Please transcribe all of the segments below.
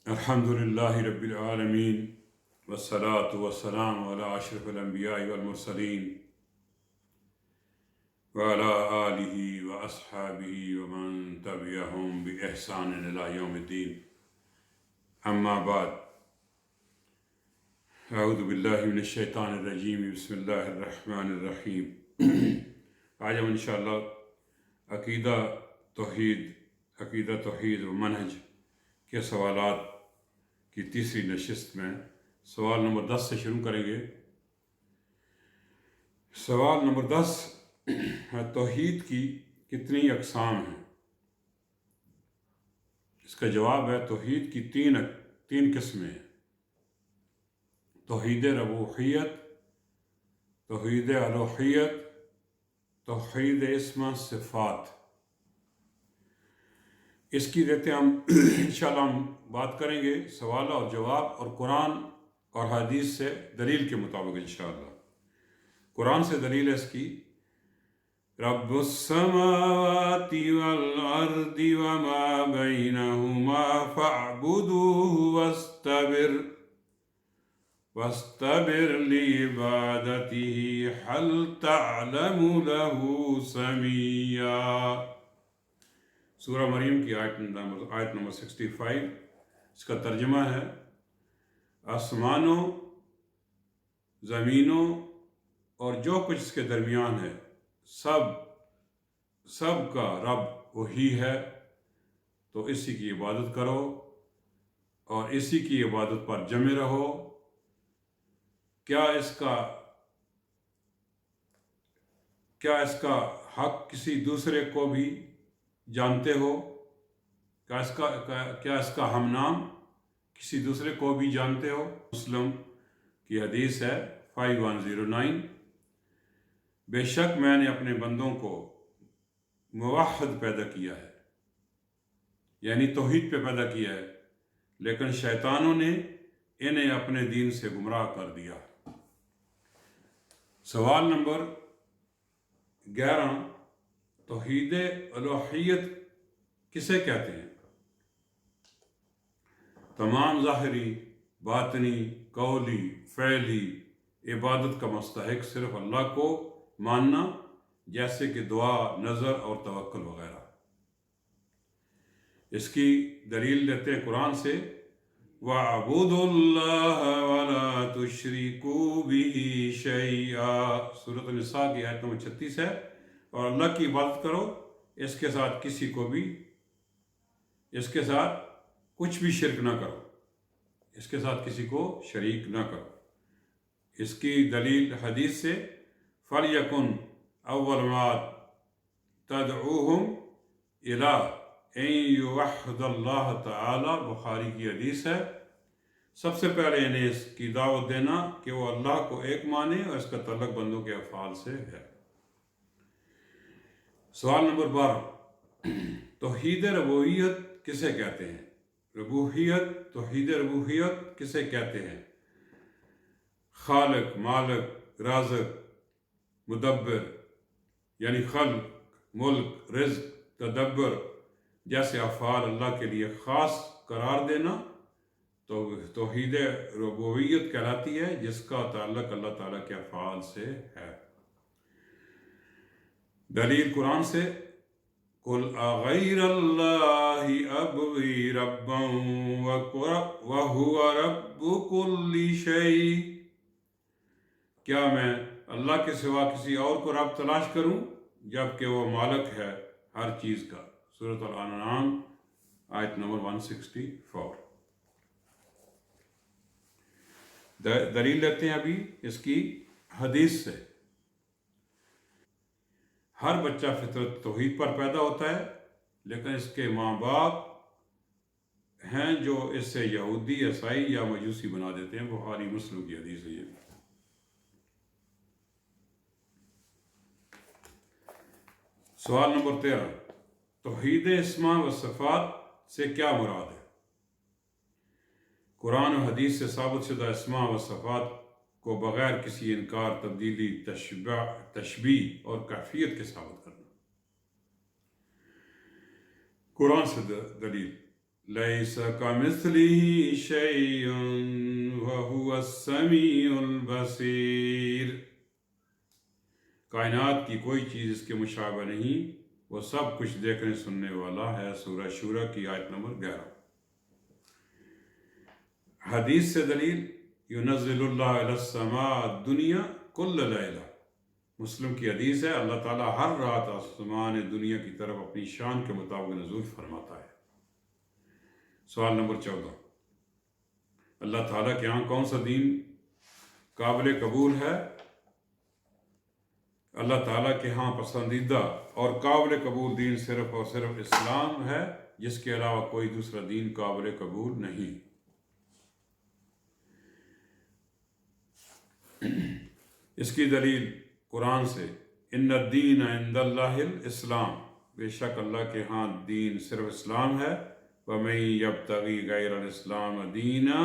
الحمدللہ رب العالمین والصلاة والسلام علی اشرف الانبیاء والمرسلین وعلی آلہ واصحابہ ومن تبعہم بإحسان الی یوم الدین اما بعد اعوذ باللہ من الشیطان الرجیم بسم اللہ الرحمن الرحیم آج ہم انشاءاللہ عقیدہ توحید و منہج کے سوالات کی تیسری نشست میں سوال نمبر 10 سے شروع کریں گے۔ سوال نمبر 10 توحید کی کتنی اقسام ہیں؟ اس کا جواب ہے توحید کی تین قسمیں ہیں: توحید ربوبیت، توحید الوہیت، توحید اسما صفات۔ اس کی دیتے ہم انشاءاللہ ہم بات کریں گے سوال اور جواب اور قرآن اور حدیث سے دلیل کے مطابق انشاءاللہ۔ قرآن سے دلیل ہے اس کی: رب السماوات والارض وما بینہما فاعبدوہ واستبر لعبادتہ هل تعلم له سمیہ۔ سورہ مریم کی آیت نمبر 65۔ اس کا ترجمہ ہے: آسمانوں، زمینوں اور جو کچھ اس کے درمیان ہے سب کا رب وہی ہے، تو اسی کی عبادت کرو اور اسی کی عبادت پر جمے رہو۔ کیا اس کا حق کسی دوسرے کو بھی جانتے ہو؟ کیا اس کا ہم نام کسی دوسرے کو بھی جانتے ہو؟ مسلم کی حدیث ہے 5109: بے شک میں نے اپنے بندوں کو موحد پیدا کیا ہے، یعنی توحید پہ پیدا کیا ہے، لیکن شیطانوں نے انہیں اپنے دین سے گمراہ کر دیا۔ سوال نمبر 11: توحید الوہیت کسے کہتے ہیں؟ تمام ظاہری، باطنی، قولی، فعلی عبادت کا مستحق صرف اللہ کو ماننا، جیسے کہ دعا، نظر اور توکل وغیرہ۔ اس کی دلیل دیتے ہیں قرآن سے: وَاعْبُدُوا اللَّهَ وَلَا تُشْرِكُوا بِهِ شَيْئًا۔ سورۃ النساء کی آیت نمبر 36 ہے۔ اور اللہ کی عبادت کرو، اس کے ساتھ کچھ بھی شرک نہ کرو، اس کے ساتھ کسی کو شریک نہ کرو۔ اس کی دلیل حدیث سے: فَلْيَكُنْ أَوَّلَ مَا تَدْعُوهُمْ إِلَىٰ أَن يُوَحِّدُوا اللَّهَ تعالیٰ۔ بخاری کی حدیث ہے، سب سے پہلے انہیں اس کی دعوت دینا کہ وہ اللہ کو ایک مانے، اور اس کا تعلق بندوں کے افعال سے ہے۔ سوال نمبر 12: توحید ربوبیت کسے کہتے ہیں؟ توحید ربوبیت کسے کہتے ہیں؟ خالق، مالک، رازق، مدبر، یعنی خلق، ملک، رزق، تدبر جیسے افعال اللہ کے لیے خاص قرار دینا تو توحید ربوبیت کہلاتی ہے، جس کا تعلق اللہ تعالیٰ کے افعال سے ہے۔ دلیل قرآن سے: قُلْ أَغَيْرَ اللَّهِ أَبْغِي رَبًّا وَهُوَ رَبُّ كُلِّ شَيْءٍ۔ کیا میں اللہ کے سوا کسی اور کو رب تلاش کروں جبکہ وہ مالک ہے ہر چیز کا؟ سورۃ الانعام آیت نمبر 164۔ دلیل لیتے ہیں ابھی اس کی حدیث سے: ہر بچہ فطرت توحید پر پیدا ہوتا ہے، لیکن اس کے ماں باپ ہیں جو اس سے یہودی، عیسائی یا مجوسی بنا دیتے ہیں۔ بخاری مسلم کی حدیث ہے یہ۔ سوال نمبر 13: توحید اسماء و صفات سے کیا مراد ہے؟ قرآن و حدیث سے ثابت شدہ اسماء و صفات کو بغیر کسی انکار، تبدیلی، تشبیہ اور کیفیت کے ثابت کرنا۔ قرآن سے دلیل: لَيْسَ كَمِثْلِهِ شَيْءٌ وَهُوَ السَّمِيعُ الْبَصِيرُ۔ کائنات کی کوئی چیز اس کے مشابہ نہیں، وہ سب کچھ دیکھنے سننے والا ہے۔ سورہ شورى کی آیت نمبر 11۔ حدیث سے دلیل، يُنَزِّلُ اللَّهُ إِلَى السَّمَاءِ الدُّنْيَا كُلَّ لَيْلَةٍ۔ مسلم کی حدیث ہے، اللہ تعالیٰ ہر رات آسمان دنیا کی طرف اپنی شان کے مطابق نزول فرماتا ہے۔ سوال نمبر 14، اللہ تعالیٰ کے ہاں کون سا دین قابل قبول ہے؟ اللہ تعالیٰ کے ہاں پسندیدہ اور قابل قبول دین صرف اور صرف اسلام ہے، جس کے علاوہ کوئی دوسرا دین قابل قبول نہیں۔ اس کی دلیل قرآن سے، ان الدین عند اللہ الاسلام، بے شک اللہ کے ہاں دین صرف اسلام ہے۔ وَمَن يَبْتَغِي غَيْرَ الْإِسْلَامِ دِينًا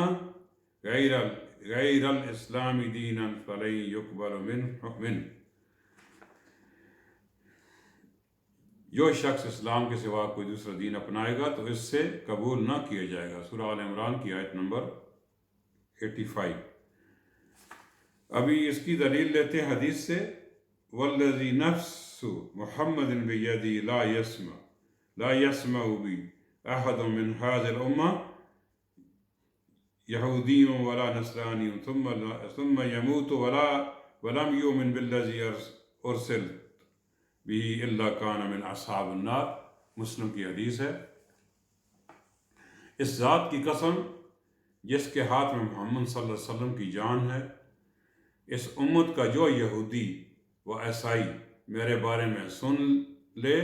غَيْرَ الْإِسْلَامِ دِينًا فَلَن يُقْبَلَ مِنْهُ۔ جو شخص اسلام کے سوا کوئی دوسرا دین اپنائے گا تو اس سے قبول نہ کیا جائے گا۔ سورہ آل عمران کی آیت نمبر 85۔ ابھی اس کی دلیل لیتے ہیں حدیث سے، والذی نفس محمد بیدی لا یسمع بی احد من هذه الامہ یہودی ولا نصرانی ثم يموت ولم یؤمن بالذی ارسلت به الا کان من اصحاب النار۔ مسلم کی حدیث ہے، اس ذات کی قسم جس کے ہاتھ میں محمد صلی اللہ علیہ وسلم کی جان ہے، اس امت کا جو یہودی و عیسائی میرے بارے میں سن لے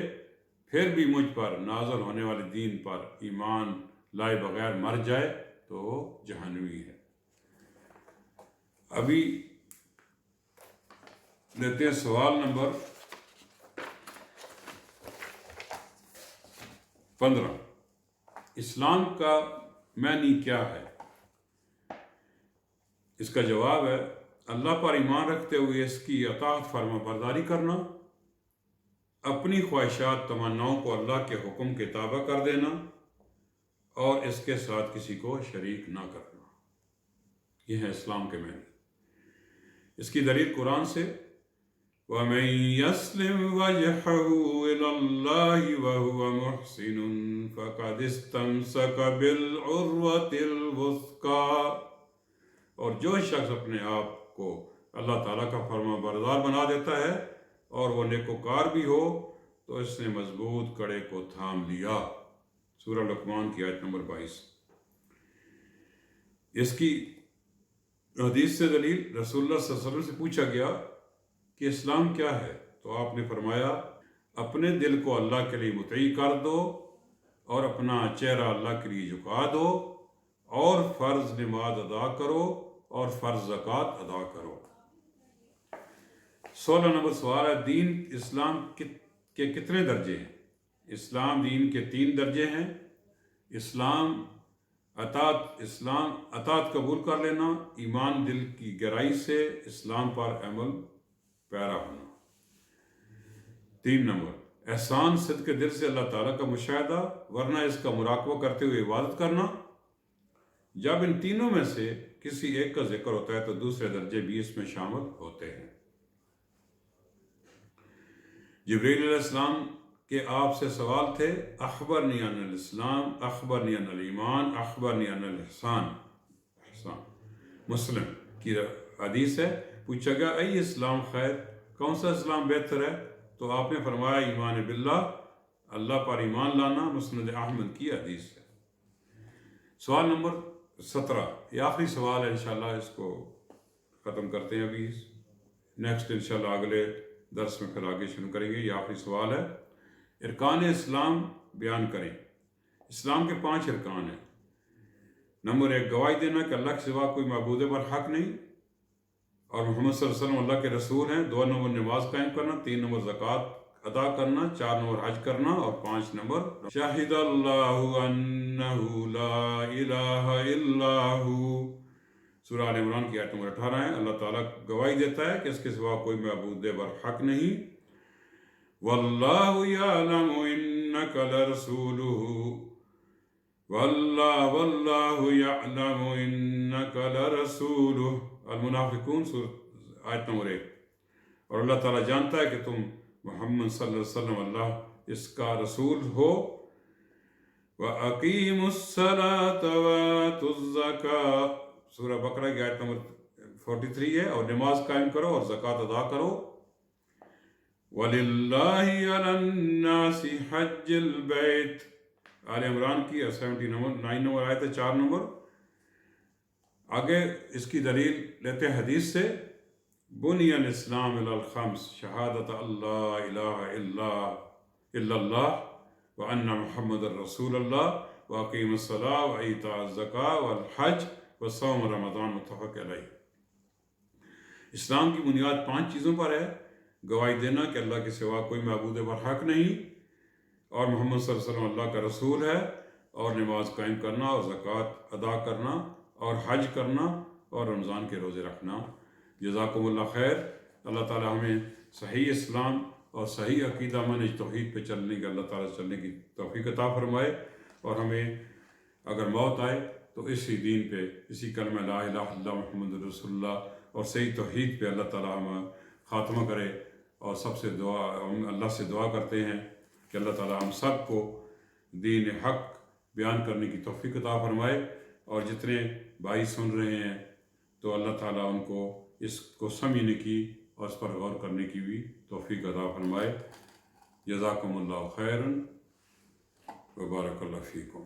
پھر بھی مجھ پر نازل ہونے والے دین پر ایمان لائے بغیر مر جائے تو وہ جہنمی ہے۔ ابھی لیتے ہیں سوال نمبر 15، اسلام کا معنی کیا ہے؟ اس کا جواب ہے، اللہ پر ایمان رکھتے ہوئے اس کی اطاعت فرما برداری کرنا، اپنی خواہشات تمناؤں کو اللہ کے حکم کے تابع کر دینا اور اس کے ساتھ کسی کو شریک نہ کرنا، یہ ہے اسلام کے معنی۔ اس کی دلیل قرآن سے، وَمَن يَسْلِمْ وَجْهَهُ إِلَى اللَّهِ وَهُوَ مُحْسِنٌ فَقَدِ اسْتَمْسَكَ بِالْعُرْوَةِ الْوُثْقَىٰ۔ اور جو شخص اپنے آپ کو اللہ تعالیٰ کا فرما بردار بنا دیتا ہے اور وہ نیکوکار بھی ہو تو اس نے مضبوط کڑے کو تھام لیا۔ سورہ لقمان کی آیت نمبر 22۔ اس کی حدیث سے دلیل، رسول اللہ صلی اللہ علیہ وسلم سے پوچھا گیا کہ اسلام کیا ہے، تو آپ نے فرمایا، اپنے دل کو اللہ کے لیے مطیع کر دو اور اپنا چہرہ اللہ کے لیے جھکا دو اور فرض نماز ادا کرو اور فرض زکوٰۃ ادا کرو۔ 16 نمبر سوال ہے، دین اسلام کے کتنے درجے ہیں؟ اسلام دین کے 3 درجے ہیں۔ اسلام اطاعت قبول کر لینا، ایمان دل کی گہرائی سے اسلام پر عمل پیرا ہونا۔ 3 نمبر احسان، صدق دل سے اللہ تعالیٰ کا مشاہدہ ورنہ اس کا مراقبہ کرتے ہوئے عبادت کرنا۔ جب ان تینوں میں سے کسی ایک کا ذکر ہوتا ہے تو دوسرے درجے بھی اس میں شامل ہوتے ہیں۔ جبریل علیہ السلام کے آپ سے سوال تھے، اخبرنی عن الاسلام، اخبرنی عن الایمان، اخبرنی عن الاحسان۔ مسلم کی حدیث ہے، پوچھا گیا ای اسلام خیر، کون سا اسلام بہتر ہے؟ تو آپ نے فرمایا ایمان باللہ، اللہ پر ایمان لانا۔ مسند احمد کی حدیث ہے۔ سوال نمبر 17، یہ آخری سوال ہے، انشاءاللہ اس کو ختم کرتے ہیں ابھی، نیکسٹ انشاءاللہ اگلے درس میں پھر آگے شروع کریں گے۔ یہ آخری سوال ہے، ارکان اسلام بیان کریں۔ اسلام کے 5 ارکان ہیں۔ نمبر 1، گواہی دینا کہ اللہ کے سوا کوئی معبود پر حق نہیں اور محمد صلی اللہ علیہ وسلم اللہ کے رسول ہیں۔ 2 نمبر نماز قائم کرنا، 3 نمبر زکوٰۃ ادا کرنا، 4 نمبر حج کرنا اور 5 نمبر شاہد اللہ انہ لا الہ الا ہو۔ سورہ آل عمران کی آیت نمبر 18 ہے۔ اللہ تعالیٰ گواہی دیتا ہے کہ اس کے سوا کوئی معبود بر حق نہیں۔ واللہ یعلم انک لرسولہ واللہ یعلم انک لرسولہ، المنافقون آیت نمبر 1۔ اور اللہ تعالیٰ جانتا ہے کہ تم محمد صلی اللہ علیہ وسلم اللہ اس کا رسول ہو۔ وَأَقِيمُوا الصَّلَاةَ وَآتُوا الزَّكَاةَ، سورہ بقرہ کی آیت نمبر 43 ہے، اور نماز قائم کرو اور زکوٰۃ ادا کرو۔ وَلِلَّهِ عَلَى النَّاسِ حَجِّ الْبَيْتِ، آل عمران کی 79 نمبر آیت ہے، 4 نمبر۔ آگے اس کی دلیل لیتے ہیں حدیث سے۔ بنی الاسلام علی الخمس، شہادت اللہ الہ الا اللہ وان محمد الرسول اللہ واقیم الصلاۃ وایتاء الزکاۃ والحج وصوم رمضان، متفق علیہ۔ اسلام کی بنیاد 5 چیزوں پر ہے: گواہی دینا کہ اللہ کے سوا کوئی معبود برحق نہیں، اور محمد صلی اللہ علیہ وسلم اللہ کا رسول ہے، اور نماز قائم کرنا اور زکوٰۃ ادا کرنا اور حج کرنا اور رمضان کے روزے رکھنا۔ جزاکم اللہ خیر۔ اللہ تعالیٰ ہمیں صحیح اسلام اور صحیح عقیدہ منہج توحید پہ چلنے کی، اللہ تعالیٰ چلنے کی توفیق عطا فرمائے، اور ہمیں اگر موت آئے تو اسی دین پہ، اسی کلمہ لا الہ الا اللہ محمد رسول اللہ اور صحیح توحید پہ اللہ تعالیٰ ہمیں خاتمہ کرے۔ اور سب سے دعا، ہم اللہ سے دعا کرتے ہیں کہ اللہ تعالیٰ ہم سب کو دین حق بیان کرنے کی توفیق عطا فرمائے، اور جتنے بھائی سن رہے ہیں تو اللہ تعالیٰ ان کو اس کو سمجھنے کی اور اس پر غور کرنے کی بھی توفیق عطا فرمائے۔ جزاکم اللہ خیرا وبارک اللہ فیکم۔